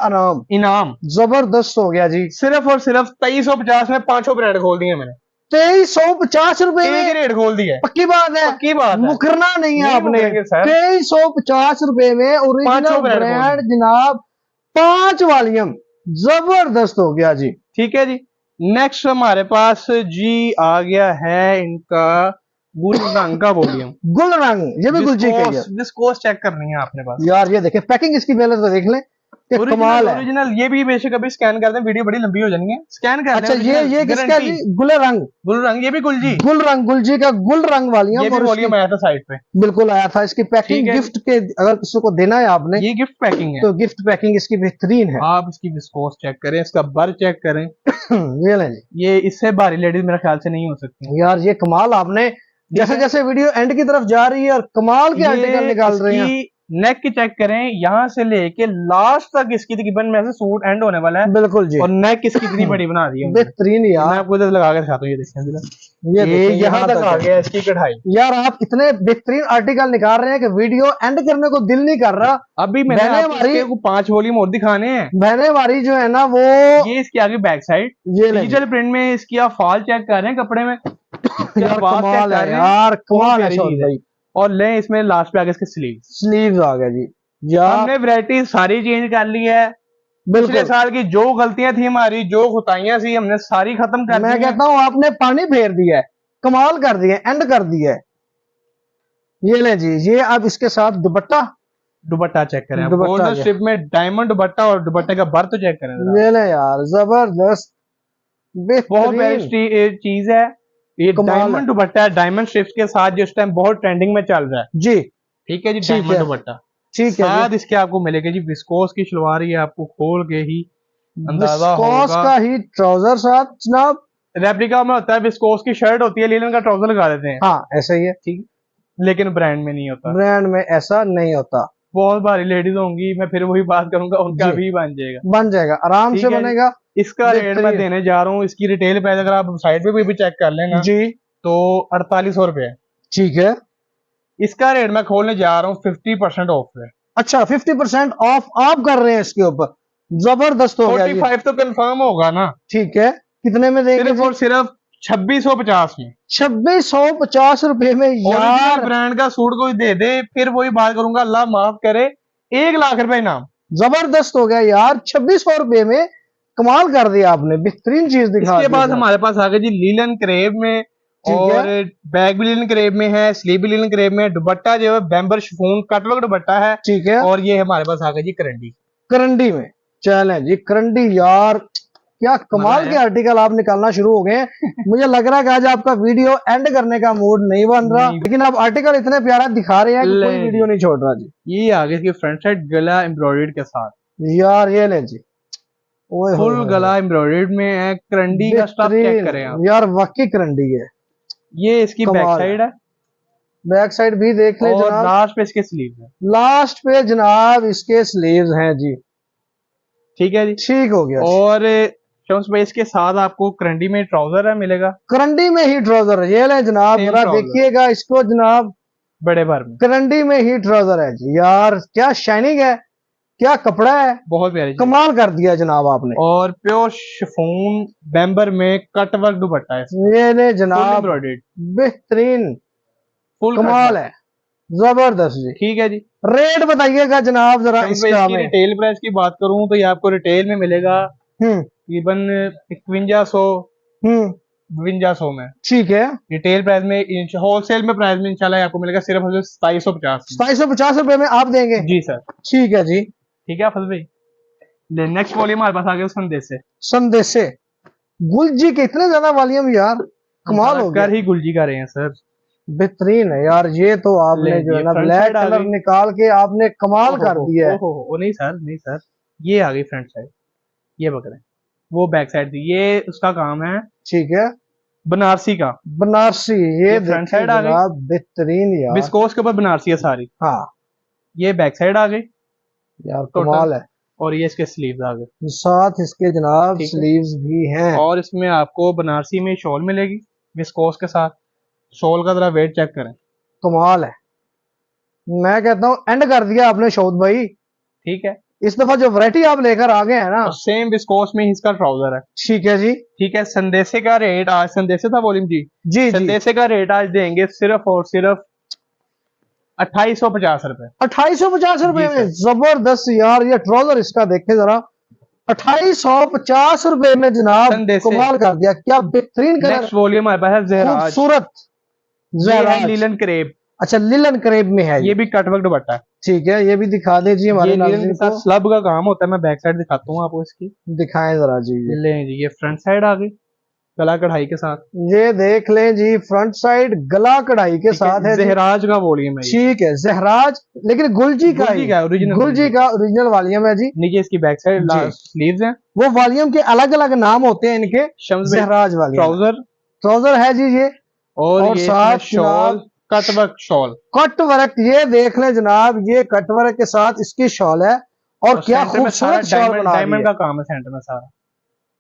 इनाम, जबरदस्त हो गया जी। सिर्फ और सिर्फ 2350 में 500 ब्रांड खोल दिए मैंने, 2350 रुपए में रेट खोल दिया, पक्की बात है, पक्की बात, मुकरना नहीं है आपने। 2350 रुपए में ओरिजिनल ब्रांड जनाब, 5 वॉल्यूम, जबरदस्त हो गया जी। ठीक है जी, नेक्स्ट हमारे पास जी आ गया है इनका गुल रंग का वॉल्यूम, गुल रंग, ये भी गुलजी का है, विस्कोस चेक करनी है आपने पास यार, ये देखें पैकिंग इसकी पहले तो देख लें, कमाल है, ओरिजिनल। ये भी बेशक अभी स्कैन कर दें, वीडियो बड़ी लंबी हो जानी है, स्कैन कर दें। अच्छा ये किसका जी? गुल रंग, ये भी गुलजी, गुलजी का गुल रंग वाली, ये भी वॉल्यूम आया था साइड पे, बिल्कुल आया था। इसकी पैकिंग गिफ्ट के, अगर किसी को देना है आपने, ये गिफ्ट पैकिंग है, तो गिफ्ट पैकिंग इसकी बेहतरीन है। आप इसकी विस्कोस चेक करें, इसका बर चेक करें, ये लें, ये इससे भारी लेडीज मेरे ख्याल से नहीं हो सकती यार। ये कमाल, आपने जैसे जैसे वीडियो एंड की तरफ जा रही है और कमाल के आर्टिकल निकाल रहे हैं। नेक की चेक करें, यहाँ से लेके लास्ट तक इसकी तकरीबन में से सूट एंड होने वाला है, बिल्कुल जी। और नेक इसकी इतनी बड़ी बना दी है, बेहतरीन यार। मैं आपको लगा के दिखाता हूँ, ये देखें, ये यहाँ तक आ गया इसकी कढ़ाई। यार आप इतने बेहतरीन आर्टिकल निकाल रहे हैं कि वीडियो एंड करने को दिल नहीं कर रहा। अभी मैंने आपको 5 वॉल्यूम और दिखाने हैं। बहने वाली जो है ना, वो ये इसकी आगे बैक साइड, ये डिजिटल प्रिंट में इसकी आप फॉल चेक कर रहे हैं कपड़े में, यार कमाल है यार, कमाल है। और ले इसमें लास्ट पे आगे इसके स्लीव्स आ गया जी। यार हमने वैरायटी सारी चेंज कर ली है, पिछले साल की जो गलतियां थी हमारी, जो खुताइयां थी, हमने सारी खत्म कर दी। मैं कहता हूँ आपने पानी फेर दिया है, कमाल कर दिया, एंड कर दिया है। ये ले जी, ये अब इसके साथ दुपट्टा चेक करें, गोल्डन स्ट्रिप में डायमंड दुपट्टा, और दुपट्टे का बर्थ चेक करें। ये ले यार, जबरदस्त, बहुत बेस्ट चीज है ये, डायमंड दुपट्टा है, डायमंड स्ट्रिप्स के साथ, जो इस टाइम बहुत ट्रेंडिंग में चल रहा है जी। ठीक है जी, डायमंड दुपट्टा, ठीक है। साथ इसके आपको मिलेगा जी विस्कोस की शलवार, ये आपको खोल के ही अंदाजा विस्कोस होगा। का ही ट्राउजर साथ जनाब, रेप्लिका में होता है, विस्कोस की शर्ट होती है, लिनन का ट्राउजर लगा देते हैं। हाँ ऐसा ही है, ठीक, लेकिन ब्रांड में नहीं होता, ब्रांड में ऐसा नहीं होता। बहुत भारी लेडीज होंगी, मैं फिर वही बात करूंगा, उनका जी। भी बन जाएगा, बन जाएगा, आराम से ठीक है जी। बनेगा। इसका रेट मैं बेहतरीन। देने जा रहा हूँ, इसकी रिटेल प्राइस अगर आप साइड पे भी चेक कर लेना जी तो 4800 रुपए है। ठीक है। इसका रेट मैं खोलने जा रहा हूँ 50% ऑफ है। अच्छा 50% ऑफ आप कर रहे हैं इसके ऊपर, जबरदस्त हो गया जी। 45 तो कंफर्म होगा ना। ठीक है, कितने में देंगे? सिर्फ और सिर्फ 2650 में, 2650 रुपए में ओरिजिनल यार, ब्रांड का सूट कोई दे दे, फिर वही बात करूंगा, अल्लाह माफ करे, 1 लाख रुपए इनाम। जबरदस्त हो गया यार, 2600 रुपए में कमाल कर दिया आपने, बेहतरीन चीज दिखा इसके दी बाद सर। हमारे पास आ गया जी लीलन क्रेप में, ठीक और है। बैग भी लीलन क्रेप में है, स्लीव भी लीलन क्रेप में है, दुपट्टा जो है बैम्बर शिफॉन कटवर्क दुपट्टा है, ठीक है। और ये हमारे पास आ गया जी करंडी। करंडी में, चलें जी करंडी, यार क्या कमाल के आर्टिकल आप निकालना शुरू हो गए हैं। मुझे लग रहा है कि आज आपका वीडियो एंड करने का मूड नहीं बन रहा, लेकिन आप आर्टिकल इतने प्यारा दिखा रहे हैं कि कोई वीडियो नहीं छोड़ रहा जी। ये आगे इसकी फ्रंट साइड गला एम्ब्रॉयडर्ड के साथ, यार ये ले जी, ओए फुल होए, गला एम्ब्रॉयडर्ड में है, करंडी का स्टफ चेक करें आप। यार वाकई करंडी है। ये इसकी बैक कमाल साइड है, बैक साइड भी देख ले और जनाब, लास्ट पे इसके स्लीव है। लास्ट पे जनाब इसके स्लीव्स हैं जी। ठीक है जी, ठीक हो गया। और शम्स भाई इसके साथ आपको करंडी में ट्राउजर है मिलेगा, करंडी में ही ट्राउजर है, ये ले जनाब, Same जरा trouser। देखिएगा इसको जनाब, बड़े भर में, करंडी में ही ट्राउजर है जी। यार क्या शाइनिंग है, क्या कपड़ा है, बहुत प्यारी चीज। कमाल कर दिया जनाब आपने। और प्योर शिफॉन बैम्बर में कट वर्क दुपट्टा है, ये ले जनाब, एम्ब्रॉयडर्ड, बेहतरीन फुल कमाल है, जबरदस्त जी। ठीक है जी। रेट बताइएगा जनाब जरा शम्स भाई इसका इसकी हमें। रिटेल प्राइस की बात करूं तो ये आपको रिटेल में मिलेगा तकरीबन 5100 5200 में, ठीक है। रिटेल प्राइस में, होलसेल में प्राइस में इंशाल्लाह आपको मिलेगा सिर्फ 2750 में। 2750 रुपए में आप देंगे? जी सर। ठीक है जी। ठीक है फजल भाई, नेक्स्ट वॉल्यूम हमारे पास आ गया संदेशे। संदेशे, गुलजी के इतने ज्यादा वॉल्यूम यार, कमाल हो गया। कर ही गुलजी का रहे हैं सर, बेहतरीन है यार, ये तो आपने जो है ना ब्लैक कलर निकाल के आपने कमाल कर दिया है। ओ नहीं सर, नहीं सर, ये आ गई फ्रंट साइड, ये पकड़े, वो बैक साइड थी, ये उसका काम है। ठीक है, बनारसी का, बनारसी, ये फ्रंट साइड आ गई, बेहतरीन यार, विस्कोस के ऊपर बनारसी है सारी। हाँ, ये बैक साइड आ गई यार कमाल है। और ये इसके स्लीव्स आ गए, साथ इसके जनाब स्लीव्स भी हैं, और इसमें आपको बनारसी में शॉल मिलेगी विस्कोस के साथ। शॉल का जरा वेट चेक करें, कमाल है। मैं कहता हूँ एंड कर दिया आपने शौद भाई। ठीक है, इस दफा जो वैरायटी आप लेकर आ गए हैं ना, सेम विस्कोस में ही इसका ट्राउजर है। ठीक है जी। ठीक है, संदेशे का रेट आज, संदेशे था वॉल्यूम जी, जी संदेशे का रेट आज देंगे सिर्फ और सिर्फ 2850 रुपए। 2850 रुपए में, जबरदस्त यार। ये ट्राउजर इसका देखे जरा, 2850 रुपए में जनाब, कमाल कर दिया, क्या बेहतरीन कलर। नेक्स्ट वॉल्यूम हमारे पास है ज़हराज, खूबसूरत ज़हराज, लीलन क्रेप। अच्छा लिलन क्रेप में है, ये भी कटवर्क दुपट्टा है। ठीक है, ये भी दिखा दीजिए हमारे नाज़रीन के साथ स्लब का काम होता है। मैं बैक साइड दिखाता हूँ आपको इसकी, दिखाएं जरा जी। ले जी, ये फ्रंट साइड आ गई गला कढ़ाई के साथ, ये देख लें जी, फ्रंट साइड गला कढ़ाई के साथ है। ज़हराज का वॉल्यूम है, ठीक है, ज़हराज, लेकिन गुलजी का ओरिजिनल, गुलजी का ओरिजिनल वॉल्यूम है जी। नीचे इसकी बैक साइड स्लीव्स हैं, वो वॉल्यूम के अलग अलग नाम होते हैं इनके। ज़हराज वॉल्यूम, ट्राउजर है जी ये, और साथ shawl, cutwork shawl, cut work. ये देख लें जनाब, ये कट वर्क के साथ इसकी शॉल है, और क्या खूबसूरत शॉल बना दी है। डायमंड का काम है सेंटर में सारा।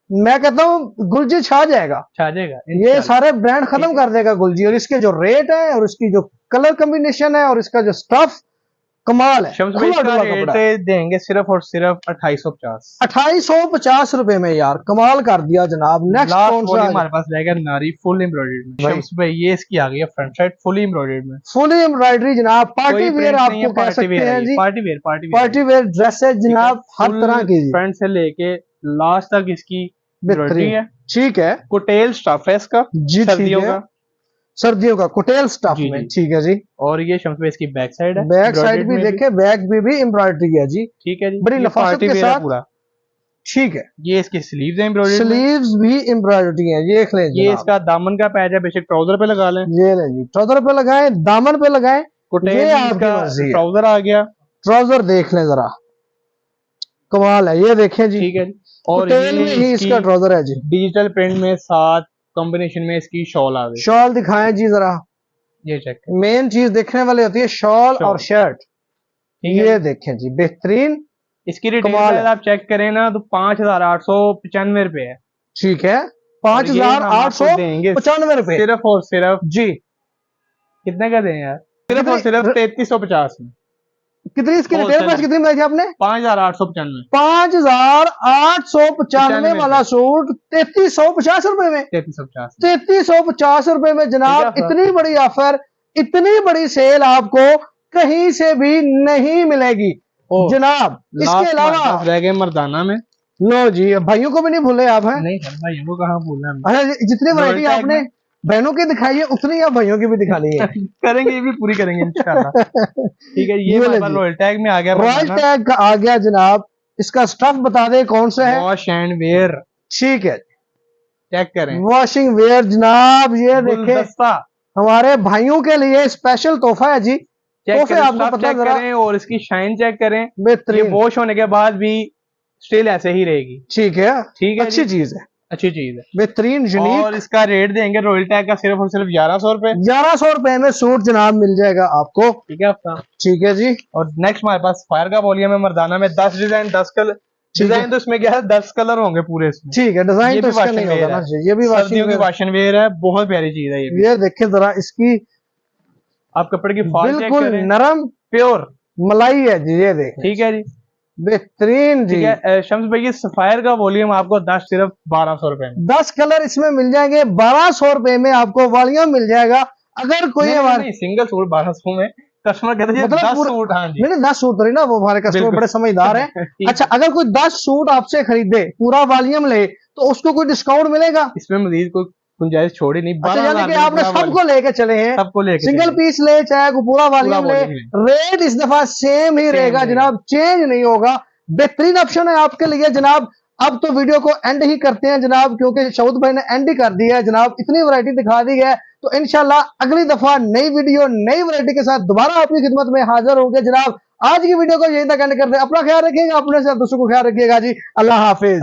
मैं कहता हूँ गुलजी छा जाएगा, ये सारे ब्रांड खत्म कर देगा गुलजी। और इसके जो रेट है, और इसकी जो कलर कॉम्बिनेशन है, और इसका जो स्टफ, कमाल है। रेट देंगे सिर्फ और सिर्फ 2850, 2850 रुपए में यार, कमाल कर दिया जनाब। नेक्स्ट कौन सा हमारे पास रहेगा? नारी फुल एम्ब्रॉयडर्ड में। भाई ये इसकी आ गई है फ्रंट साइड फुल एम्ब्रॉयडर्ड में, फुल एम्ब्रॉयडरी जनाब। पार्टी वेयर आपको कह सकते हैं जी, पार्टी वेयर ड्रेसेस जनाब, हर तरह की, फ्रंट से लेके लास्ट तक इसकी एम्ब्रॉयडरी है। ठीक है, कोटेल स्टफ है इसका जी, सर्दियों का कोटेल स्टफ में। ठीक है जी। और ये शम्स भाई इसकी बैक साइड है, बैक साइड भी देखे, बैक भी एम्ब्रॉयडरी है जी। ठीक है जी, बड़ी नफासत के साथ पूरा। ठीक है, ये इसकी स्लीव्स है एम्ब्रॉयडरी, स्लीव्स भी एम्ब्रॉयडरी है, ये देख लें। ये इसका दामन का पैच है, बेशक ट्राउजर पे लगा लें। ये ले जी, ट्राउजर पे लगाएं, दामन पे लगाएं, कोटेल का ट्राउजर आ गया। ट्राउजर देख लें जरा, कमाल है, ये देखें जी। ठीक है, और तेल में ही इसका ट्राउजर है जी, डिजिटल प्रिंट में साथ कॉम्बिनेशन में इसकी शॉल आ गई। शॉल दिखाएं जी जरा, ये चेक मेन चीज देखने वाली होती है शॉल और शर्ट। ये देखें जी बेहतरीन, इसकी रिटेल आप चेक करें ना तो 5,895 रुपए है। ठीक है, 5,895 रुपए सिर्फ और सिर्फ जी। कितने का दें यार, सिर्फ और सिर्फ 3350 में। कितनी इसकी रिटेल प्राइस कितनी बताई थी आपने? 5,895। 5,895 वाला सूट 3350 रुपए में, 3350 रुपए में जनाब। इतनी बड़ी ऑफर, इतनी बड़ी सेल आपको कहीं से भी नहीं मिलेगी जनाब। इसके अलावा रह गए मर्दाना में, लो जी भाइयों को भी नहीं भूले आप हैं? नहीं भाइयों को कहाँ भूलना। अच्छा, जितनी वैरायटी आपने बहनों की दिखाई है उतनी आप भाइयों की भी दिखानी है। करेंगे, ये भी पूरी करेंगे इंशाल्लाह। ठीक है, ये रॉयल टैग में आ गया, रॉयल टैग का आ गया जनाब। इसका स्टफ बता दे कौन सा है? Wash and wear. ठीक है, चेक करें, वॉशिंग वेयर जनाब। ये देखें हमारे भाइयों के लिए स्पेशल तोहफा है जी। तोहफे आपको पता करें और इसकी शाइन चेक करें, बेहतरीन। वॉश होने के बाद भी स्टिल ऐसे ही रहेगी। ठीक है, ठीक है, अच्छी चीज है, अच्छी चीज है, बेहतरीन यूनिक। और इसका रेट देंगे रॉयल टैग का सिर्फ और सिर्फ 1100 रुपए। 1100 रुपए में सूट जनाब मिल जाएगा आपको। ठीक है आपका, ठीक है जी। और नेक्स्ट हमारे पास फायर का वॉल्यूम है मर्दाना में, 10 डिजाइन 10 कलर। डिजाइन तो इसमें क्या है, 10 कलर होंगे पूरे इसमें। ठीक है, डिजाइन तो इसका नहीं होगा ना, ये भी वाशन वेयर है, बहुत प्यारी चीज है ये देखें जरा इसकी, आप कपड़े की फॉल चेक बिल्कुल करें, नरम प्योर मलाई है जी। ये देखें, ठीक है जी, बेहतरीन जी। ठीक है शम्स भाई, सफायर का वॉल्यूम आपको 10 सिर्फ 1200 रुपए में। 10 कलर इसमें मिल जाएंगे, 1200 रुपए में आपको वॉल्यूम मिल जाएगा। अगर कोई नहीं, सिंगल सूट 1200 में कस्टमर कहते हैं, मतलब 10 सूट। हाँ जी, नहीं 10 सूट तो नहीं ना, वो हमारे कस्टमर बड़े समझदार हैं। अच्छा, अगर कोई 10 सूट आपसे खरीदे, पूरा वॉल्यूम ले, तो उसको कोई डिस्काउंट मिलेगा? इसमें मजीद कोई गुंजाइश छोड़ी नहीं। अच्छा, यानी कि आपने सबको लेके चले हैं, सबको लेके, सिंगल पीस ले चाहे पूरा वॉल्यूम ले, रेट इस दफा सेम ही रहेगा जनाब, चेंज नहीं होगा। बेहतरीन ऑप्शन है आपके लिए जनाब। अब तो वीडियो को एंड ही करते हैं जनाब, क्योंकि शौद भाई ने एंड ही कर दिया है जनाब, इतनी वैरायटी दिखा दी है। तो इंशाल्लाह अगली दफा नई वीडियो नई वैरायटी के साथ दोबारा आपकी खिदमत में हाजिर होंगे जनाब। आज की वीडियो को यहीं तक एंड करते हैं। अपना ख्याल रखिएगा, अपने से दूसरों को ख्याल रखिएगा जी। अल्लाह हाफिज।